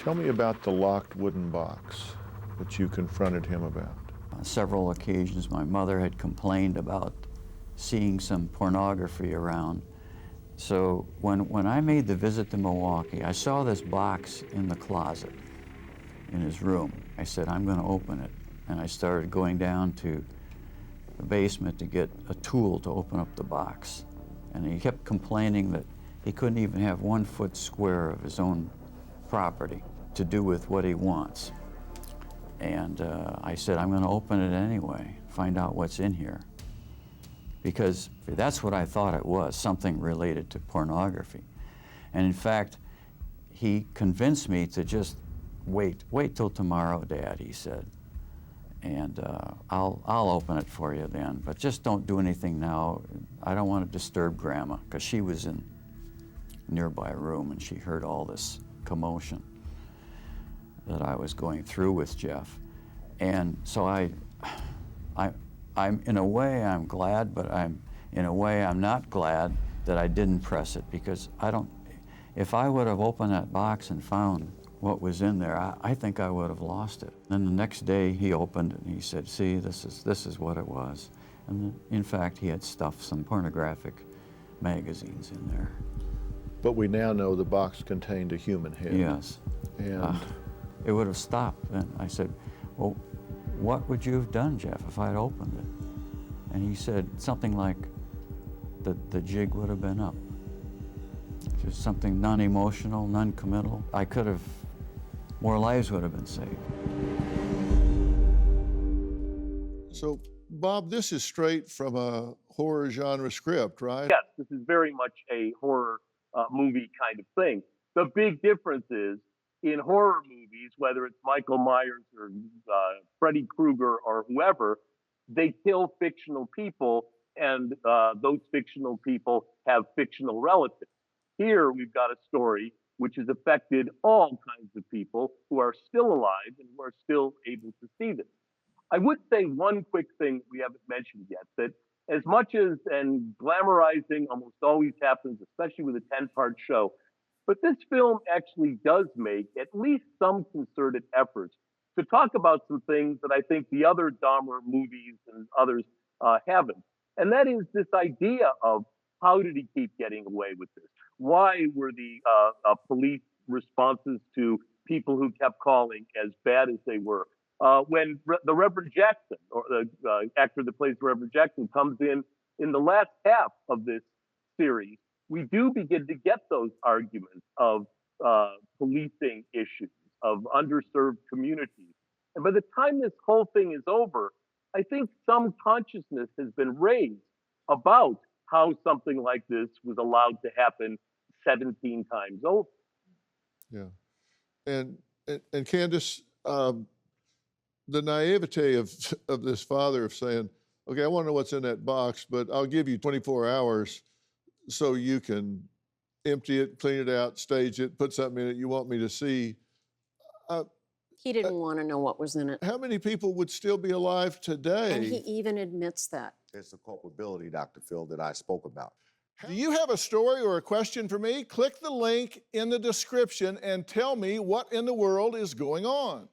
Tell me about the locked wooden box that you confronted him about. On several occasions, my mother had complained about seeing some pornography around. So when I made the visit to Milwaukee, I saw this box in the closet in his room. I said, I'm going to open it. And I started going down to the basement to get a tool to open up the box. And he kept complaining that he couldn't even have 1 foot square of his own property to do with what he wants. And I said, I'm going to open it anyway, find out what's in here. Because that's what I thought it was, something related to pornography. And in fact, he convinced me to just wait till tomorrow, Dad, he said. And I'll open it for you then, but just don't do anything now. I don't want to disturb Grandma, because she was in a nearby room and she heard all this commotion that I was going through with Jeff. And so I'm in a way I'm glad, but in a way I'm not glad that I didn't press it, because if I would have opened that box and found what was in there, I think I would have lost it. Then the next day he opened it and he said, see, this is what it was. And in fact, he had stuffed some pornographic magazines in there. But we now know the box contained a human head. Yes. And it would have stopped. And I said, well, what would you have done, Jeff, if I'd opened it? And he said something like, the jig would have been up. Just something non-emotional, non-committal. I could have, more lives would have been saved. so, Bob, this is straight from a horror genre script, right? Yes, this is very much a horror movie kind of thing. The big difference is, in horror movies, whether it's Michael Myers or Freddy Krueger or whoever, they kill fictional people, and those fictional people have fictional relatives. Here, we've got a story which has affected all kinds of people who are still alive and who are still able to see this. I would say one quick thing we haven't mentioned yet, that as much as, and glamorizing almost always happens, especially with a 10-part show, but this film actually does make at least some concerted efforts to talk about some things that I think the other Dahmer movies and others haven't. And that is this idea of, how did he keep getting away with this? Why were the police responses to people who kept calling as bad as they were? When the Reverend Jackson, or the actor that plays Reverend Jackson, comes in the last half of this series, we do begin to get those arguments of policing issues, of underserved communities. And by the time this whole thing is over, I think some consciousness has been raised about how something like this was allowed to happen 17 times over. Yeah. And Candace, the naivete of this father of saying, okay, I want to know what's in that box, but I'll give you 24 hours so you can empty it, clean it out, stage it, put something in it you want me to see. He didn't want to know what was in it. How many people would still be alive today? And he even admits that. It's the culpability, Dr. Phil, that I spoke about. Do you have a story or a question for me? Click the link in the description and tell me what in the world is going on.